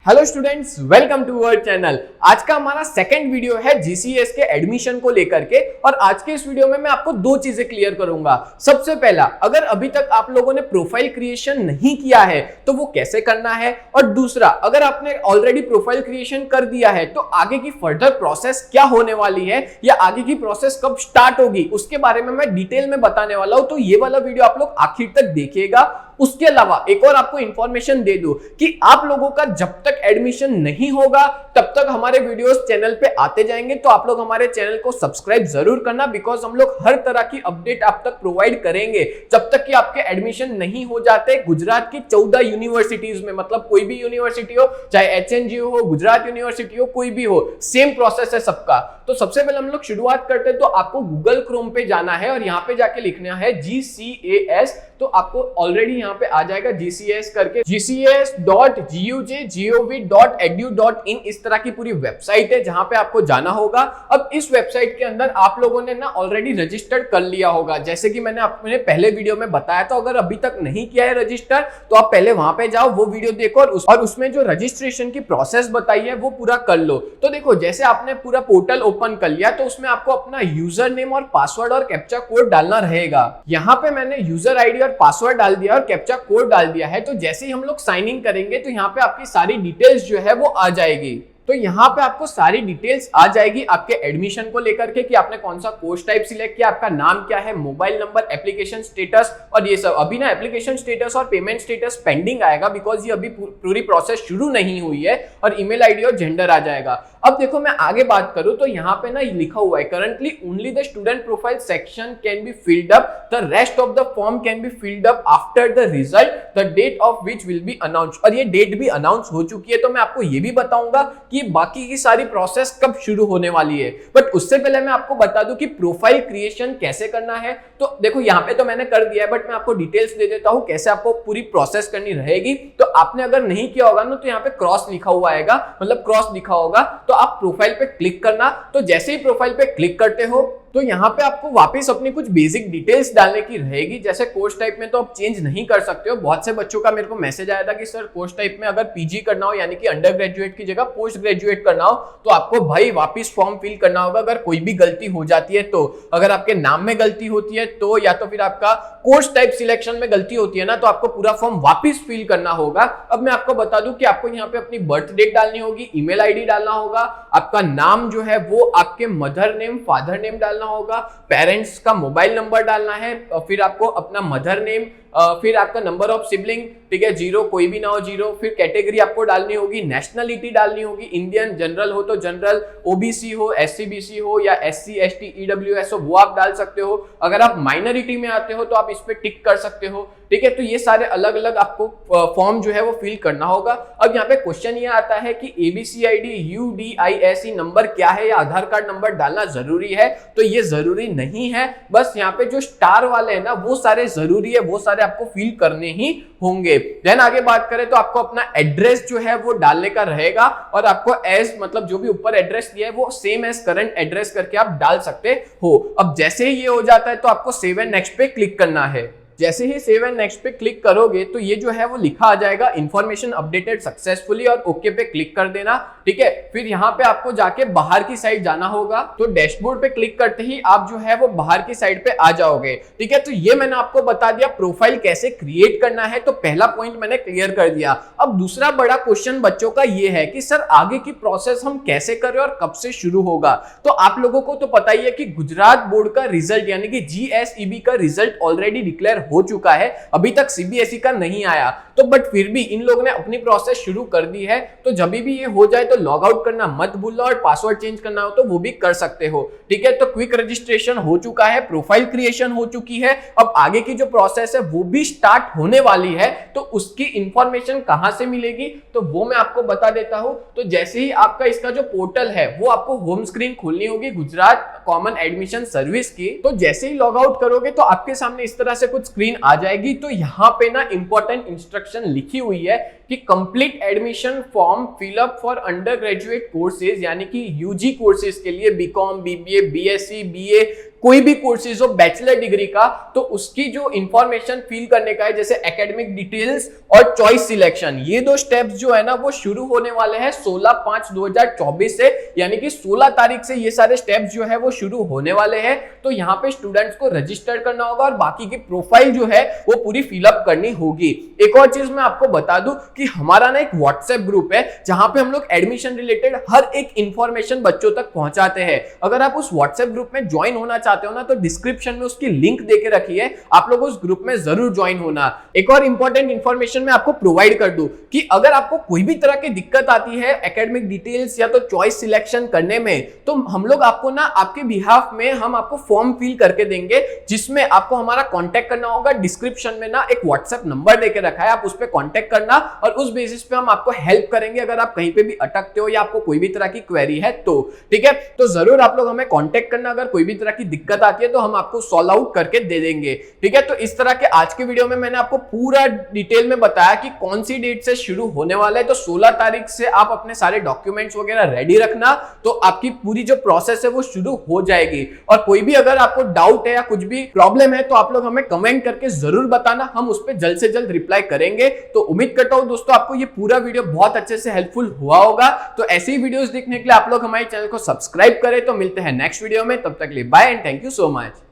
Hello students, welcome to our channel. आज का हमारा सेकंड वीडियो है जीसीएस के एडमिशन को लेकर के। और आज के इस वीडियो में मैं आपको दो चीजें क्लियर करूंगा। सबसे पहला, अगर अभी तक आप लोगों ने प्रोफाइल क्रिएशन नहीं किया है तो वो कैसे करना है, और दूसरा, अगर आपने ऑलरेडी प्रोफाइल क्रिएशन कर दिया है तो आगे की फर्दर प्रोसेस क्या होने वाली है या आगे की प्रोसेस कब स्टार्ट होगी, उसके बारे में मैं डिटेल में बताने वाला हूं। तो ये वाला वीडियो आप लोग आखिर तक देखिएगा। उसके अलावा एक और आपको इंफॉर्मेशन दे दूं कि आप लोगों का जब तक एडमिशन नहीं होगा तब तक हमारे वीडियोस चैनल पे आते जाएंगे। तो आप लोग हमारे चैनल को सब्सक्राइब जरूर करना, बिकॉज हम लोग हर तरह की अपडेट आप तक प्रोवाइड करेंगे जब तक कि आपके एडमिशन नहीं हो जाते। गुजरात की 14 यूनिवर्सिटीज में, मतलब कोई भी यूनिवर्सिटी हो, चाहे एचएनजीयू हो, गुजरात यूनिवर्सिटी हो, कोई भी हो, सेम प्रोसेस है सबका। तो सबसे पहले हम लोग शुरुआत करते हैं। तो आपको गूगल क्रोम पे जाना है और यहाँ पे जाके लिखना है GCAS। तो आपको ऑलरेडी यहाँ पे आ जाएगा GCAS करके, gcas.gujgov.edu.in इस तरह की पूरी वेबसाइट है जहां पे आपको जाना होगा। अब इस वेबसाइट के अंदर आप लोगों ने ना ऑलरेडी रजिस्टर्ड कर लिया होगा, जैसे कि मैंने अपने पहले वीडियो में बताया था। अगर अभी तक नहीं किया है रजिस्टर तो आप पहले वहां पे जाओ, वो वीडियो देखो और उसमें जो रजिस्ट्रेशन की प्रोसेस बताई है वो पूरा कर लो। तो देखो, जैसे आपने पूरा पोर्टल ओपन कर लिया तो उसमें आपको अपना यूजर नेम और पासवर्ड और कैप्चा कोड डालना रहेगा। यहाँ पे मैंने यूजर आईडी और पासवर्ड डाल दिया और कैप्चा कोड डाल दिया है। तो जैसे ही हम लोग साइन इन करेंगे तो यहाँ पे आपकी सारी डिटेल्स जो है वो आ जाएगी। तो यहाँ पे आपको सारी डिटेल्स आ जाएगी आपके एडमिशन को लेकर के, कि आपने कौन सा कोर्स टाइप सिलेक्ट किया, आपका नाम क्या है, मोबाइल नंबर, एप्लीकेशन स्टेटस और ये सब। अभी ना एप्लीकेशन स्टेटस और पेमेंट स्टेटस पेंडिंग आएगा, बिकॉज ये अभी पूरी प्रोसेस शुरू नहीं हुई है। और ईमेल आईडी और जेंडर आ जाएगा। अब देखो, मैं आगे बात करूं तो यहाँ पे ना लिखा हुआ है, currently only the student profile section can be filled up, the rest of the form can be filled up after the result, the date of which will be announced. और ये डेट भी अनाउंस हो चुकी है। तो मैं आपको ये भी बताऊंगा कि बाकी की सारी प्रोसेस कब शुरू होने वाली है। बट उससे पहले मैं आपको बता दूं कि प्रोफाइल क्रिएशन कैसे करना है। तो देखो, यहाँ पे तो मैंने कर दिया है, बट मैं आपको डिटेल्स दे देता हूं कैसे आपको पूरी प्रोसेस करनी रहेगी। तो आपने अगर नहीं किया होगा ना, तो यहाँ पे क्रॉस लिखा हुआ आएगा, मतलब क्रॉस लिखा होगा, तो आप प्रोफाइल पे क्लिक करना। तो जैसे ही प्रोफाइल पे क्लिक करते हो तो यहाँ पे आपको वापस अपनी कुछ बेसिक डिटेल्स डालने की रहेगी। जैसे कोर्स टाइप में तो आप चेंज नहीं कर सकते हो। बहुत से बच्चों का मेरे को मैसेज आया था कि सर कोर्स टाइप में अगर पीजी करना हो, यानी कि अंडर ग्रेजुएट की जगह पोस्ट ग्रेजुएट करना हो, तो आपको भाई वापस फॉर्म फिल करना होगा। अगर कोई भी गलती हो जाती है तो, अगर आपके नाम में गलती होती है तो, या तो फिर आपका कोर्स टाइप सिलेक्शन में गलती होती है ना, तो आपको पूरा फॉर्म वापस फिल करना होगा। अब मैं आपको बता दूं कि आपको यहाँ पे अपनी बर्थ डेट डालनी होगी, ईमेल आईडी डालना होगा, आपका नाम जो है वो आपके मदर नेम, फादर नेम डालना होगा, पेरेंट्स का मोबाइल नंबर डालना है, फिर आपको अपना मदर नेम, फिर आपका नंबर ऑफ सिबलिंग, ठीक है, 0 कोई भी ना हो 0, फिर कैटेगरी आपको डालनी होगी, नेशनलिटी डालनी होगी, इंडियन, जनरल हो तो जनरल, ओबीसी हो, एससी-बीसी हो या SC/ST EWS हो वो आप डाल सकते हो। अगर आप माइनॉरिटी में आते हो तो आप इस पे टिक कर सकते हो, ठीक है। तो ये सारे अलग अलग आपको फॉर्म जो है वो फिल करना होगा। अब यहाँ पे क्वेश्चन ये आता है कि ABCID UDISE नंबर क्या है या आधार कार्ड नंबर डालना जरूरी है। तो ये जरूरी नहीं है, बस यहाँ पे जो स्टार वाले हैं ना वो सारे जरूरी है, वो सारे आपको फिल करने ही होंगे। देन आगे बात करें तो आपको अपना एड्रेस जो है वो डालने का रहेगा, और आपको एज, मतलब जो भी ऊपर एड्रेस दिया है वो सेम एज करंट एड्रेस करके आप डाल सकते हो। अब जैसे ही ये हो जाता है तो आपको सेव एंड नेक्स्ट पे क्लिक करना है। जैसे ही सेव एंड नेक्स्ट पे क्लिक करोगे तो ये जो है वो लिखा आ जाएगा इंफॉर्मेशन अपडेटेड सक्सेसफुली, और ओके पे क्लिक कर देना, ठीक है। फिर यहाँ पे आपको जाके बाहर की साइड जाना होगा। तो डैशबोर्ड पे क्लिक करते ही आप जो है वो बाहर की साइड पे आ जाओगे, ठीक है। तो ये मैंने आपको बता दिया प्रोफाइल कैसे क्रिएट करना है। तो पहला पॉइंट मैंने क्लियर कर दिया। अब दूसरा बड़ा क्वेश्चन बच्चों का ये है कि सर आगे की प्रोसेस हम कैसे करें और कब से शुरू होगा। तो आप लोगों को तो पता ही है कि गुजरात बोर्ड का रिजल्ट यानी कि GSEB का रिजल्ट ऑलरेडी डिक्लेयर हो चुका है, अभी तक CBSE का नहीं आया। तो बट फिर भी इन लोगों ने अपनी प्रोसेस शुरू कर दी है। तो जब भी ये हो जाए तो लॉग आउट करना मत भूलना, और पासवर्ड चेंज करना हो तो वो भी कर सकते हो, ठीक है। तो क्विक रजिस्ट्रेशन हो चुका है, प्रोफाइल क्रिएशन हो चुकी है। अब आगे की जो प्रोसेस है वो भी स्टार्ट होने वाली है। तो उसकी इंफॉर्मेशन कहां से मिलेगी तो वो मैं आपको बता देता हूं। तो जैसे ही आपका इसका जो पोर्टल है वो आपको होम स्क्रीन खोलनी होगी गुजरात कॉमन एडमिशन सर्विस की। तो जैसे ही लॉग आउट करोगे तो आपके सामने इस तरह से कुछ स्क्रीन आ जाएगी। तो यहाँ पे ना इंपॉर्टेंट इंस्ट्रक्शन लिखी हुई है कि complete admission form fill up for undergraduate courses, यानी कि यूजी कोर्सेज के लिए बीकॉम, बीबीए, बीएससी, बीए, कोई भी कोर्सेज हो बैचलर डिग्री का, तो उसकी जो इंफॉर्मेशन फिल करने का है, जैसे एकेडमिक डिटेल्स और चॉइस सिलेक्शन, ये दो स्टेप्स जो है ना वो शुरू होने वाले हैं 16/5/2024 से, यानी कि 16 तारीख से ये सारे स्टेप्स जो है वो शुरू होने वाले हैं। तो यहाँ पे स्टूडेंट्स को रजिस्टर करना होगा और बाकी की प्रोफाइल जो है वो पूरी फिलअप करनी होगी। एक और चीज मैं आपको बता दूं कि हमारा ना एक व्हाट्सएप ग्रुप है जहां पे हम लोग एडमिशन रिलेटेड हर एक इंफॉर्मेशन बच्चों तक पहुंचाते हैं। अगर आप उस व्हाट्सएप ग्रुप में ज्वाइन होना चाहते हो ना, तो डिस्क्रिप्शन में उसकी लिंक देके रखी है, आप लोग उस ग्रुप में जरूर ज्वाइन होना। एक और इंपॉर्टेंट इंफॉर्मेशन मैं आपको प्रोवाइड कर दूं कि अगर आपको कोई भी तरह की दिक्कत आती है एकेडमिक डिटेल्स या तो चॉइस सिलेक्शन करने में, तो हम लोग आपको ना आपके बिहाफ में हम आपको फॉर्म फिल करके देंगे, जिसमें आपको हमारा कांटेक्ट करना होगा। डिस्क्रिप्शन में ना एक व्हाट्सएप नंबर देके रखा है, आप उस पर कांटेक्ट करना और उस बेसिस पे हम आपको हेल्प करेंगे अगर आप कहीं पे भी अटकते हो या आपको कोई भी तरह की क्वेरी है तो। ठीक है, तो जरूर आप लोग हमें कांटेक्ट करना, अगर कोई भी तरह की दिक्कत आती है तो हम आपको सॉल्व आउट करके दे देंगे। ठीक है, तो इस तरह के आज के वीडियो में मैंने आपको पूरा डिटेल में बताया कि कौन सी डेट से शुरू होने वाला है। तो 16 तारीख से आप अपने सारे डॉक्यूमेंट्स वगैरह रेडी रखना, तो आपकी पूरी जो प्रोसेस है वो शुरू हो जाएगी। और कोई भी अगर आपको डाउट है या कुछ भी प्रॉब्लम है तो आप लोग हमें कमेंट करके जरूर बताना, हम उस पर जल्द से जल्द रिप्लाई करेंगे। तो उम्मीद करता हूं दोस्तों आपको ये पूरा वीडियो बहुत अच्छे से हेल्पफुल हुआ होगा। तो ऐसी ही वीडियोस देखने के लिए आप लोग हमारे चैनल को सब्सक्राइब करें। तो मिलते हैं नेक्स्ट वीडियो में, तब तक के लिए bye and thank you so much.